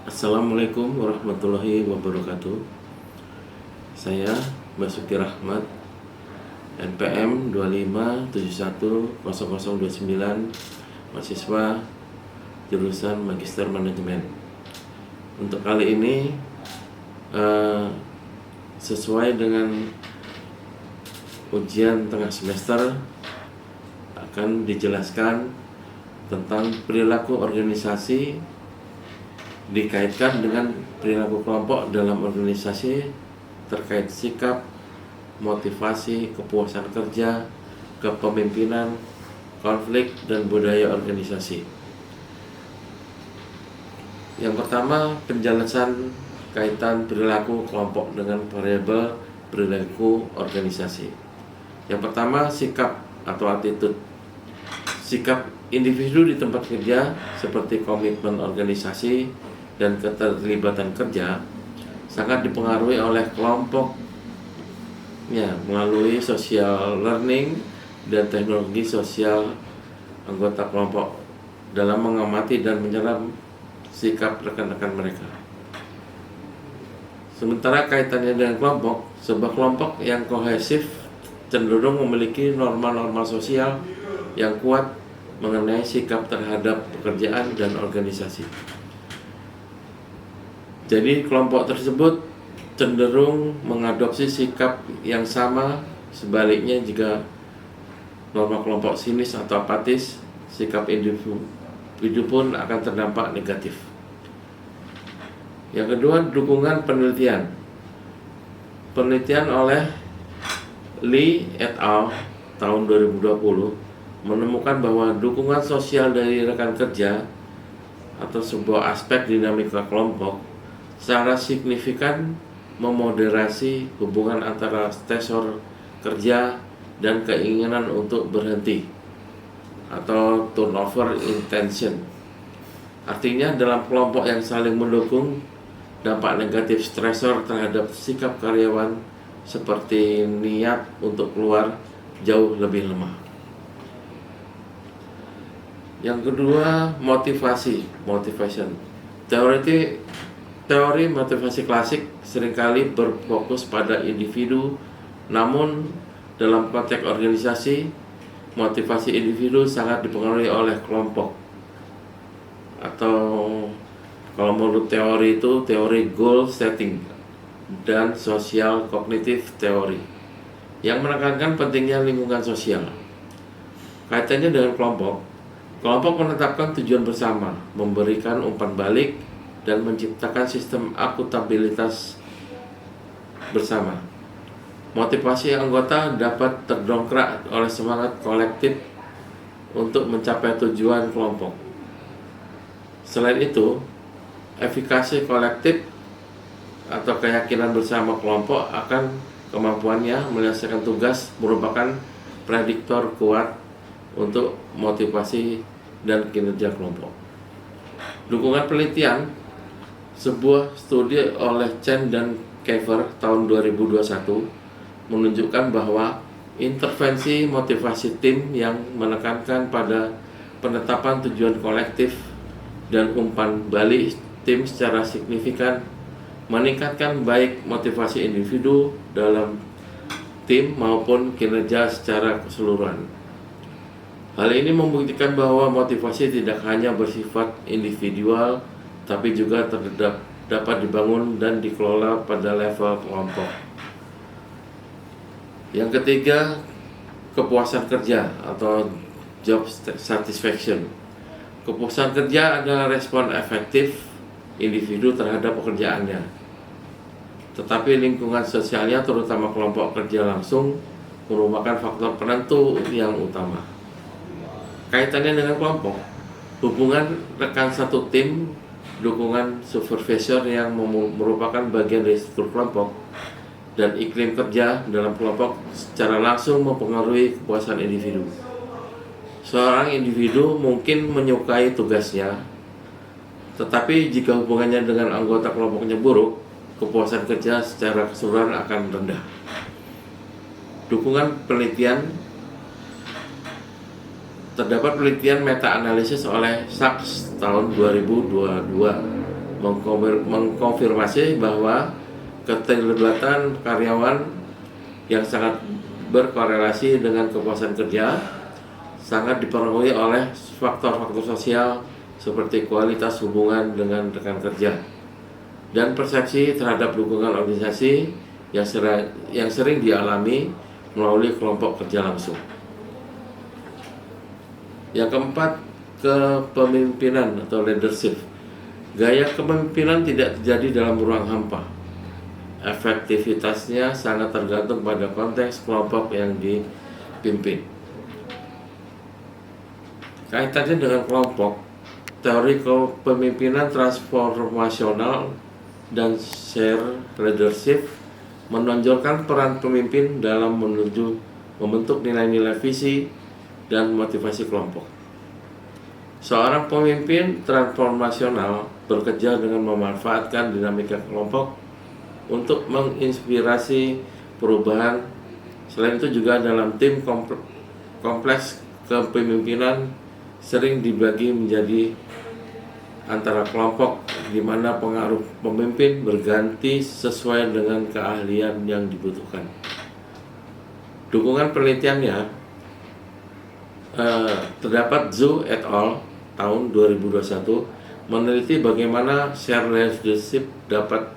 Assalamualaikum warahmatullahi wabarakatuh. Saya Basuki Rahmat, NPM 25710029, mahasiswa jurusan Magister Manajemen. Untuk kali ini sesuai dengan ujian tengah semester akan dijelaskan tentang perilaku organisasi dikaitkan dengan perilaku kelompok dalam organisasi terkait sikap, motivasi, kepuasan kerja, kepemimpinan, konflik, dan budaya organisasi. Yang pertama, penjelasan kaitan perilaku kelompok dengan variabel perilaku organisasi. Yang pertama, sikap atau attitude. Sikap individu di tempat kerja seperti komitmen organisasi dan keterlibatan kerja sangat dipengaruhi oleh kelompoknya melalui social learning dan teknologi sosial anggota kelompok dalam mengamati dan menyerap sikap rekan-rekan mereka. Sementara kaitannya dengan kelompok, sebuah kelompok yang kohesif cenderung memiliki norma-norma sosial yang kuat mengenai sikap terhadap pekerjaan dan organisasi. Jadi kelompok tersebut cenderung mengadopsi sikap yang sama. Sebaliknya, jika norma kelompok sinis atau apatis, sikap individu pun akan terdampak negatif. Yang kedua, dukungan penelitian. Penelitian oleh Lee et al. Tahun 2020 menemukan bahwa dukungan sosial dari rekan kerja atau sebuah aspek dinamika kelompok secara signifikan memoderasi hubungan antara stresor kerja dan keinginan untuk berhenti atau turnover intention. Artinya, dalam kelompok yang saling mendukung, dampak negatif stresor terhadap sikap karyawan seperti niat untuk keluar jauh lebih lemah. Yang kedua, motivation. Teori motivasi klasik seringkali berfokus pada individu, namun dalam konteks organisasi, motivasi individu sangat dipengaruhi oleh kelompok. Atau kalau menurut teori itu, teori goal setting dan social cognitive theory yang menekankan pentingnya lingkungan sosial. Kaitannya dengan kelompok menetapkan tujuan bersama, memberikan umpan balik, dan menciptakan sistem akuntabilitas bersama. Motivasi anggota dapat terdongkrak oleh semangat kolektif untuk mencapai tujuan kelompok. Selain itu, efikasi kolektif atau keyakinan bersama kelompok akan kemampuannya menyelesaikan tugas merupakan prediktor kuat untuk motivasi dan kinerja kelompok. Dukungan penelitian. Sebuah studi oleh Chen dan Kever tahun 2021 menunjukkan bahwa intervensi motivasi tim yang menekankan pada penetapan tujuan kolektif dan umpan balik tim secara signifikan meningkatkan baik motivasi individu dalam tim maupun kinerja secara keseluruhan. Hal ini membuktikan bahwa motivasi tidak hanya bersifat individual, tapi juga dapat dibangun dan dikelola pada level kelompok. Yang ketiga, kepuasan kerja atau job satisfaction. Kepuasan kerja adalah respon efektif individu terhadap pekerjaannya. Tetapi lingkungan sosialnya, terutama kelompok kerja langsung, merupakan faktor penentu yang utama. Kaitannya dengan kelompok, hubungan rekan satu tim, dukungan supervisor yang merupakan bagian dari struktur kelompok, dan iklim kerja dalam kelompok secara langsung mempengaruhi kepuasan individu. Seorang individu mungkin menyukai tugasnya, tetapi jika hubungannya dengan anggota kelompoknya buruk, kepuasan kerja secara keseluruhan akan rendah. Dukungan penelitian. Terdapat penelitian meta-analisis oleh Sachs tahun 2022 mengkonfirmasi bahwa keterlibatan karyawan yang sangat berkorelasi dengan kepuasan kerja sangat dipengaruhi oleh faktor-faktor sosial seperti kualitas hubungan dengan rekan kerja dan persepsi terhadap dukungan organisasi yang sering dialami melalui kelompok kerja langsung. Yang keempat, kepemimpinan atau leadership. Gaya kepemimpinan tidak terjadi dalam ruang hampa. Efektivitasnya sangat tergantung pada konteks kelompok yang dipimpin. Kaitannya dengan kelompok, teori kepemimpinan transformasional dan share leadership menonjolkan peran pemimpin dalam membentuk nilai-nilai visi dan motivasi kelompok. Seorang pemimpin transformasional bekerja dengan memanfaatkan dinamika kelompok untuk menginspirasi perubahan. Selain itu juga dalam tim kompleks kepemimpinan sering dibagi menjadi antara kelompok di mana pengaruh pemimpin berganti sesuai dengan keahlian yang dibutuhkan. Dukungan penelitiannya terdapat Zhu et al. Tahun 2021 meneliti bagaimana share leadership dapat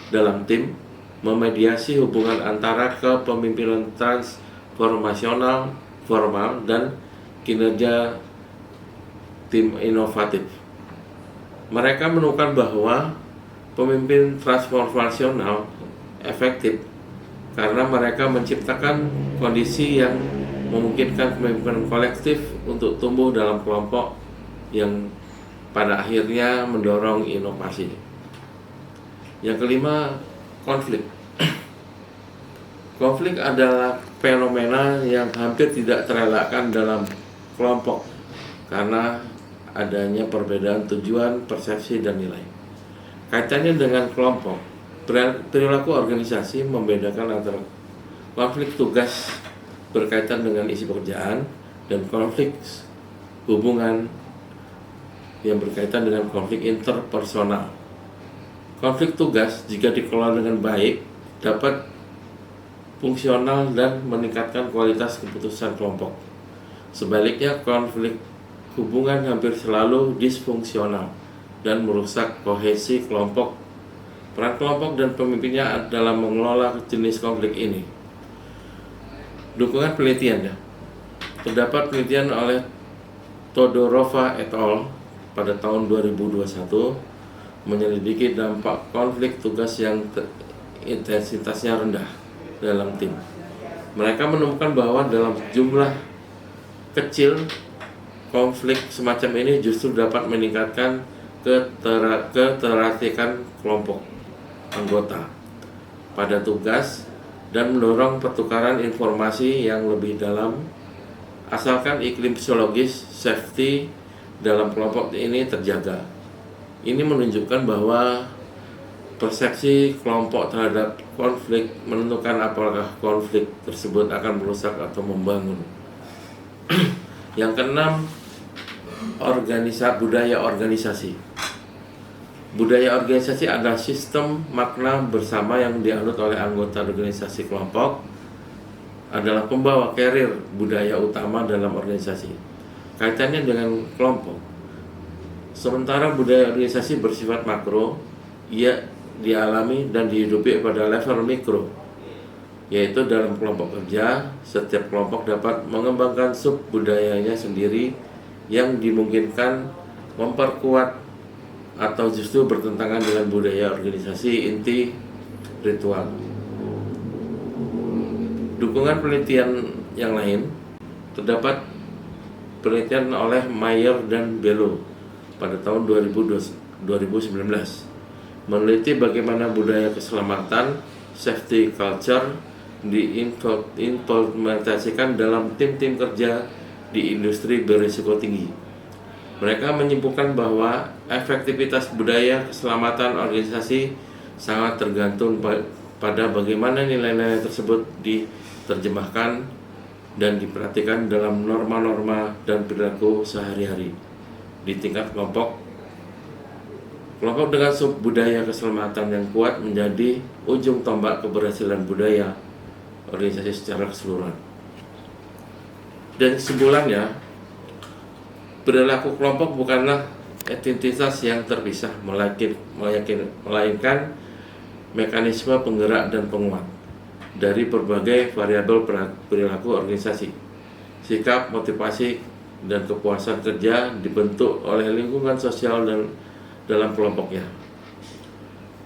dalam tim memediasi hubungan antara kepemimpinan transformasional formal dan kinerja tim inovatif. Mereka menemukan bahwa pemimpin transformasional efektif karena mereka menciptakan kondisi yang memungkinkan kepemimpinan kolektif untuk tumbuh dalam kelompok yang pada akhirnya mendorong inovasi. Yang kelima, konflik. Konflik adalah fenomena yang hampir tidak terelakkan dalam kelompok karena adanya perbedaan tujuan, persepsi, dan nilai. Kaitannya dengan kelompok, perilaku organisasi membedakan antara konflik tugas berkaitan dengan isi pekerjaan dan konflik hubungan yang berkaitan dengan konflik interpersonal. Konflik tugas jika dikelola dengan baik dapat fungsional dan meningkatkan kualitas keputusan kelompok. Sebaliknya, konflik hubungan hampir selalu disfungsional dan merusak kohesi kelompok. Peran kelompok dan pemimpinnya dalam mengelola jenis konflik ini. Dukungan penelitiannya. Terdapat penelitian oleh Todorova et al. Pada tahun 2021 menyelidiki dampak konflik tugas yang intensitasnya rendah dalam tim. Mereka menemukan bahwa dalam jumlah kecil konflik semacam ini justru dapat meningkatkan keteratikan kelompok anggota pada tugas dan mendorong pertukaran informasi yang lebih dalam asalkan iklim psikologis safety dalam kelompok ini terjaga. Ini menunjukkan bahwa persepsi kelompok terhadap konflik menentukan apakah konflik tersebut akan merusak atau membangun. Yang keenam, budaya organisasi. Budaya organisasi adalah sistem makna bersama yang dianut oleh anggota organisasi kelompok, adalah pembawa carrier budaya utama dalam organisasi. Kaitannya dengan kelompok. Sementara budaya organisasi bersifat makro, ia dialami dan dihidupi pada level mikro, yaitu dalam kelompok kerja. Setiap kelompok dapat mengembangkan sub budayanya sendiri yang dimungkinkan memperkuat atau justru bertentangan dengan budaya organisasi inti ritual. Dukungan penelitian yang lain terdapat penelitian oleh Mayer dan Bello pada tahun 2019 meneliti bagaimana budaya keselamatan safety culture diimplementasikan dalam tim-tim kerja di industri berisiko tinggi. Mereka menyimpulkan bahwa efektivitas budaya keselamatan organisasi sangat tergantung pada bagaimana nilai-nilai tersebut diterjemahkan dan diperhatikan dalam norma-norma dan perilaku sehari-hari di tingkat kelompok Kelompok dengan sub budaya keselamatan yang kuat menjadi ujung tombak keberhasilan budaya organisasi secara keseluruhan. Dan kesimpulannya, perilaku kelompok bukanlah entitas yang terpisah, melainkan mekanisme penggerak dan penguat dari berbagai variabel perilaku organisasi. Sikap, motivasi, dan kepuasan kerja dibentuk oleh lingkungan sosial dan dalam kelompoknya.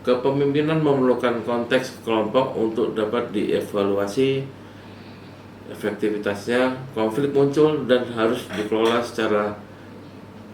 Kepemimpinan memerlukan konteks kelompok untuk dapat dievaluasi efektivitasnya. Konflik muncul dan harus dikelola secara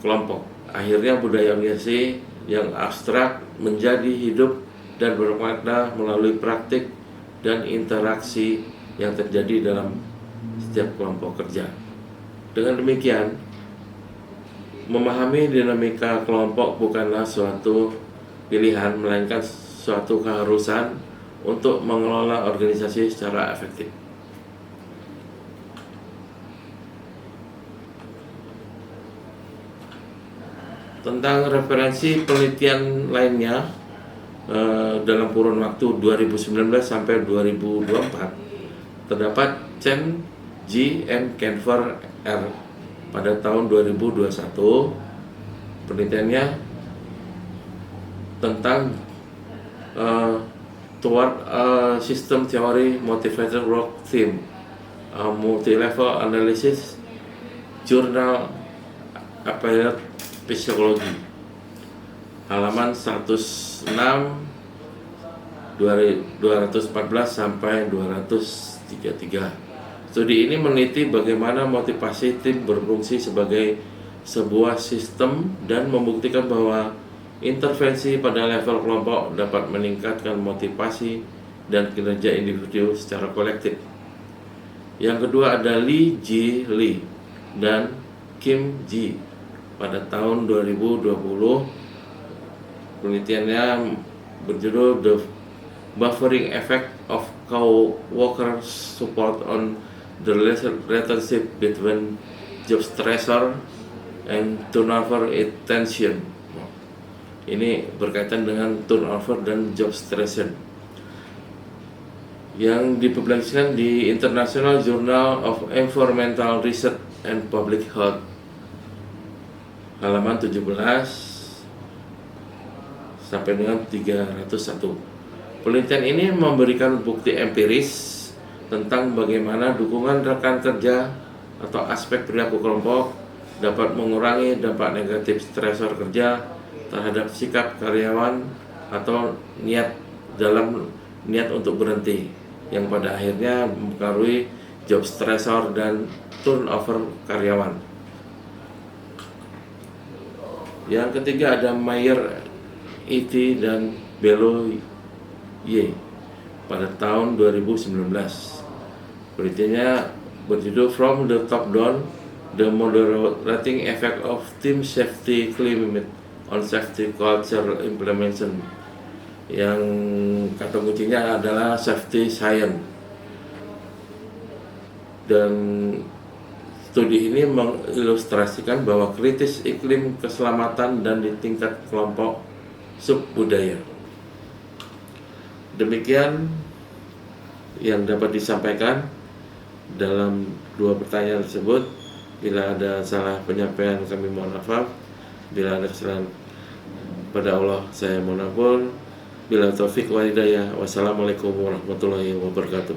kelompok. Akhirnya budaya organisasi yang abstrak menjadi hidup dan bermakna melalui praktik dan interaksi yang terjadi dalam setiap kelompok kerja. Dengan demikian, memahami dinamika kelompok bukanlah suatu pilihan, melainkan suatu keharusan untuk mengelola organisasi secara efektif. Tentang referensi penelitian lainnya dalam kurun waktu 2019 sampai 2024 terdapat Chen, G, M, Canver, R pada tahun 2021. Penelitiannya tentang toward system theory motivated work theme, multi-level analysis, jurnal Applied Psychology, halaman 106, 214 sampai 233. Studi ini meneliti bagaimana motivasi tim berfungsi sebagai sebuah sistem dan membuktikan bahwa intervensi pada level kelompok dapat meningkatkan motivasi dan kinerja individu secara kolektif. Yang kedua ada Lee Ji Lee dan Kim Ji pada tahun 2020. Penelitiannya berjudul The Buffering Effect of Co-worker Support on the Relationship Between Job Stressor and Turnover Attention. Ini berkaitan dengan turnover dan job stressor yang dipublikasikan di International Journal of Environmental Research and Public Health, halaman 17 sampai dengan 301. Penelitian ini memberikan bukti empiris tentang bagaimana dukungan rekan kerja atau aspek perilaku kelompok dapat mengurangi dampak negatif stresor kerja terhadap sikap karyawan atau niat untuk berhenti, yang pada akhirnya mempengaruhi job stressor dan turnover karyawan. Yang ketiga ada Mayer, E.T. dan Belo Y pada tahun 2019. Penelitiannya berjudul From the Top Down: The Moderating Effect of Team Safety Climate on Safety Culture Implementation, yang kata kuncinya adalah Safety Science. Dan studi ini mengilustrasikan bahwa kritis iklim keselamatan dan di tingkat kelompok subbudaya. Demikian yang dapat disampaikan dalam dua pertanyaan tersebut. Bila ada salah penyampaian kami mohon maaf. Bila ada kesalahan pada Allah saya mohon ampun. Bila taufik wa hidayah. Wassalamualaikum warahmatullahi wabarakatuh.